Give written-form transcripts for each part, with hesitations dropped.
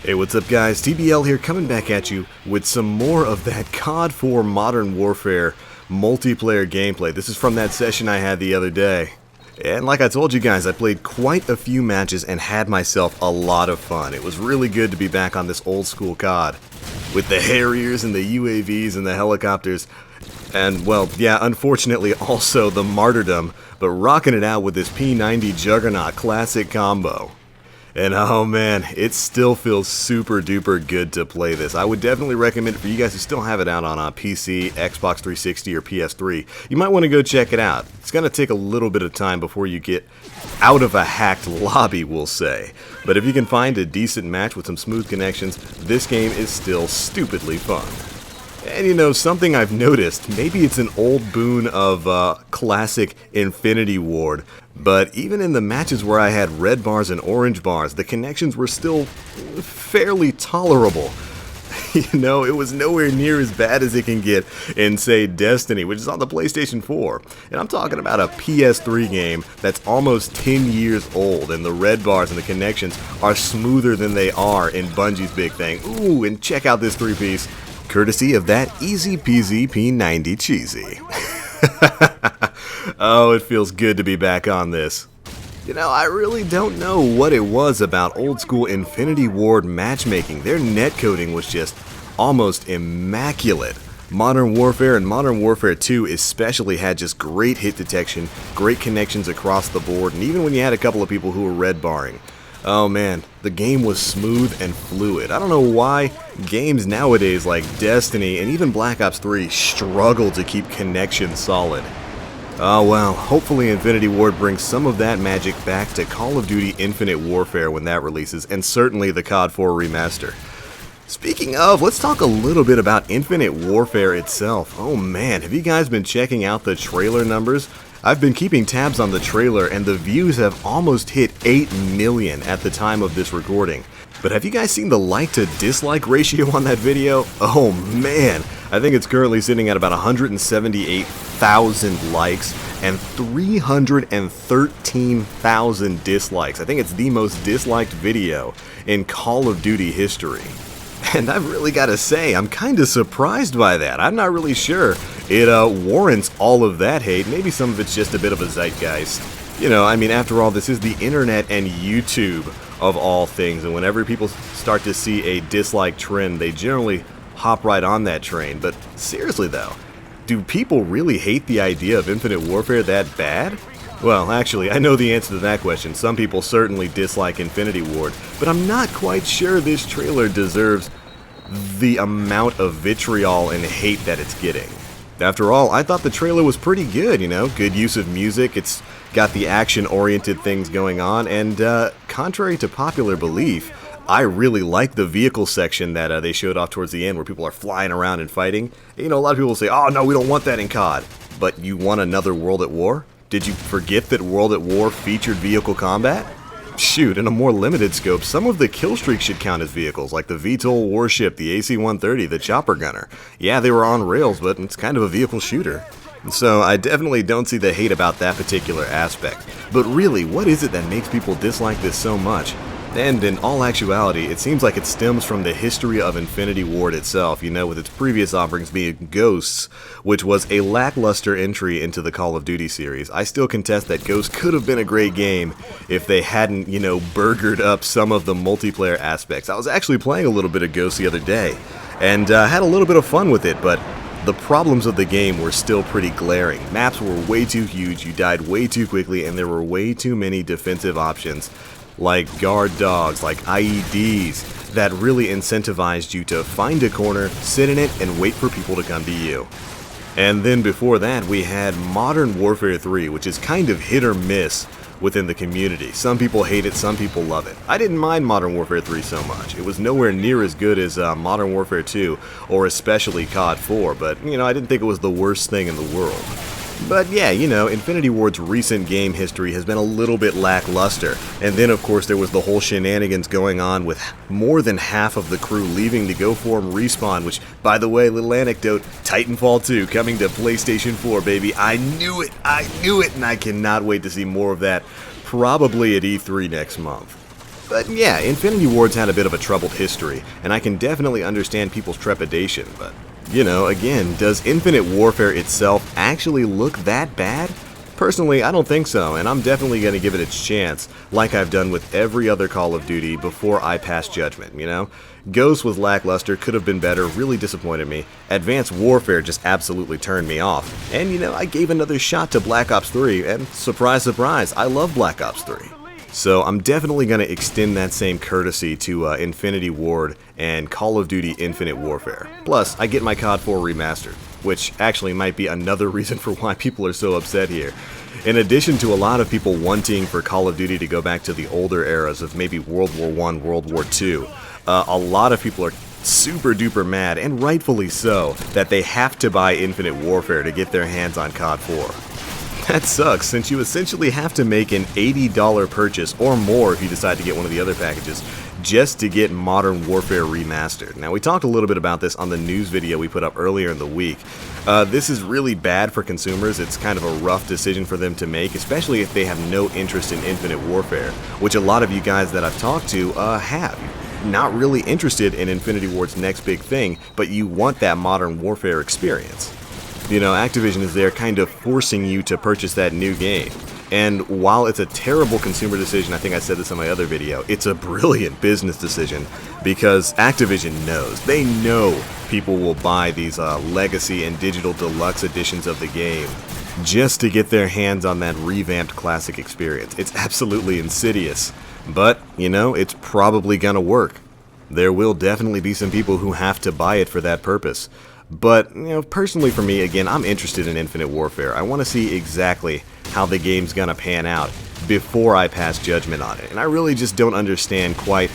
Hey, what's up guys? TBL here, coming back at you with some more of that COD4 Modern Warfare multiplayer gameplay. This is from that session I had the other day. And like I told you guys, I played quite a few matches and had myself a lot of fun. It was really good to be back on this old school COD. With the Harriers and the UAVs and the helicopters. And, well, yeah, unfortunately also the martyrdom, but rocking it out with this P90 Juggernaut classic combo. And oh man, it still feels super duper good to play this. I would definitely recommend it for you guys who still have it out on PC, Xbox 360, or PS3. You might want to go check it out. It's going to take a little bit of time before you get out of a hacked lobby, we'll say. But if you can find a decent match with some smooth connections, this game is still stupidly fun. And you know, something I've noticed, maybe it's an old boon of classic Infinity Ward, but even in the matches where I had red bars and orange bars, the connections were still fairly tolerable. You know, it was nowhere near as bad as it can get in, say, Destiny, which is on the PlayStation 4. And I'm talking about a PS3 game that's almost 10 years old, and the red bars and the connections are smoother than they are in Bungie's big thing. Ooh, and check out this three-piece, courtesy of that easy peasy P90 cheesy. Oh, it feels good to be back on this. You know, I really don't know what it was about old school Infinity Ward matchmaking. Their netcoding was just almost immaculate. Modern Warfare and Modern Warfare 2 especially had just great hit detection, great connections across the board, and even when you had a couple of people who were red barring. Oh man, the game was smooth and fluid. I don't know why games nowadays like Destiny and even Black Ops 3 struggle to keep connections solid. Oh well, hopefully Infinity Ward brings some of that magic back to Call of Duty Infinite Warfare when that releases, and certainly the COD4 remaster. Speaking of, let's talk a little bit about Infinite Warfare itself. Oh man, have you guys been checking out the trailer numbers? I've been keeping tabs on the trailer, and the views have almost hit 8 million at the time of this recording. But have you guys seen the like to dislike ratio on that video? Oh man, I think it's currently sitting at about 178,000 likes and 313,000 dislikes. I think it's the most disliked video in Call of Duty history. And I've really got to say, I'm kind of surprised by that. I'm not really sure it warrants all of that hate. Maybe some of it's just a bit of a zeitgeist. You know, I mean, after all, this is the internet and YouTube of all things, and whenever people start to see a dislike trend, they generally hop right on that train. But seriously though, do people really hate the idea of Infinite Warfare that bad? Well, actually, I know the answer to that question. Some people certainly dislike Infinity Ward, but I'm not quite sure this trailer deserves the amount of vitriol and hate that it's getting. After all, I thought the trailer was pretty good, you know, good use of music, it's got the action-oriented things going on, and contrary to popular belief, I really like the vehicle section that they showed off towards the end where people are flying around and fighting. You know, a lot of people say, oh no, we don't want that in COD. But you want another World at War? Did you forget that World at War featured vehicle combat? Shoot, in a more limited scope, some of the killstreaks should count as vehicles, like the VTOL warship, the AC-130, the chopper gunner. Yeah, they were on rails, but it's kind of a vehicle shooter. So I definitely don't see the hate about that particular aspect. But really, what is it that makes people dislike this so much? And in all actuality, it seems like it stems from the history of Infinity Ward itself, you know, with its previous offerings being Ghosts, which was a lackluster entry into the Call of Duty series. I still contest that Ghosts could have been a great game if they hadn't, you know, burgered up some of the multiplayer aspects. I was actually playing a little bit of Ghosts the other day, and had a little bit of fun with it, but the problems of the game were still pretty glaring. Maps were way too huge, you died way too quickly, and there were way too many defensive options, like guard dogs, like IEDs, that really incentivized you to find a corner, sit in it, and wait for people to come to you. And then before that, we had Modern Warfare 3, which is kind of hit or miss within the community. Some people hate it, some people love it. I didn't mind Modern Warfare 3 so much. It was nowhere near as good as Modern Warfare 2, or especially COD 4, but, you know, I didn't think it was the worst thing in the world. But yeah, you know, Infinity Ward's recent game history has been a little bit lackluster. And then of course there was the whole shenanigans going on with more than half of the crew leaving to go form Respawn, which, by the way, little anecdote, Titanfall 2 coming to PlayStation 4, baby. I knew it, and I cannot wait to see more of that, probably at E3 next month. But yeah, Infinity Ward's had a bit of a troubled history, and I can definitely understand people's trepidation, but, you know, again, does Infinite Warfare itself actually look that bad? Personally, I don't think so, and I'm definitely going to give it its chance, like I've done with every other Call of Duty before I pass judgment, you know? Ghost was lackluster, could have been better, really disappointed me. Advanced Warfare just absolutely turned me off. And, you know, I gave another shot to Black Ops 3, and surprise, surprise, I love Black Ops 3. So I'm definitely going to extend that same courtesy to Infinity Ward and Call of Duty Infinite Warfare. Plus, I get my COD4 remastered, which actually might be another reason for why people are so upset here. In addition to a lot of people wanting for Call of Duty to go back to the older eras of maybe World War I, World War II, a lot of people are super duper mad, and rightfully so, that they have to buy Infinite Warfare to get their hands on COD4. That sucks, since you essentially have to make an $80 purchase or more if you decide to get one of the other packages just to get Modern Warfare Remastered. Now, we talked a little bit about this on the news video we put up earlier in the week. This is really bad for consumers. It's kind of a rough decision for them to make, especially if they have no interest in Infinite Warfare, which a lot of you guys that I've talked to have. Not really interested in Infinity Ward's next big thing, but you want that Modern Warfare experience. You know, Activision is there kind of forcing you to purchase that new game. And while it's a terrible consumer decision, I think I said this in my other video, it's a brilliant business decision because Activision knows. They know people will buy these legacy and digital deluxe editions of the game just to get their hands on that revamped classic experience. It's absolutely insidious, but, you know, it's probably gonna work. There will definitely be some people who have to buy it for that purpose. But, you know, personally for me, again, I'm interested in Infinite Warfare. I want to see exactly how the game's gonna pan out before I pass judgment on it. And I really just don't understand quite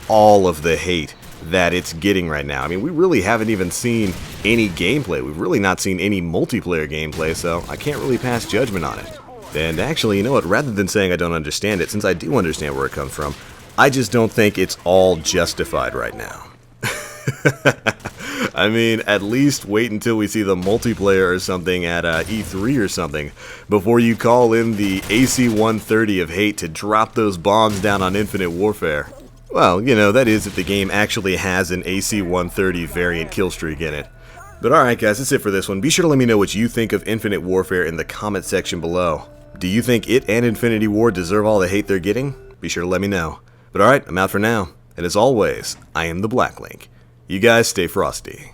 all of the hate that it's getting right now. I mean, we really haven't even seen any gameplay. We've really not seen any multiplayer gameplay, so I can't really pass judgment on it. And actually, you know what, rather than saying I don't understand it, since I do understand where it comes from, I just don't think it's all justified right now. I mean, at least wait until we see the multiplayer or something at E3 or something before you call in the AC-130 of hate to drop those bombs down on Infinite Warfare. Well, you know, that is if the game actually has an AC-130 variant killstreak in it. But alright guys, that's it for this one. Be sure to let me know what you think of Infinite Warfare in the comment section below. Do you think it and Infinity Ward deserve all the hate they're getting? Be sure to let me know. But alright, I'm out for now. And as always, I am the Black Link. You guys stay frosty.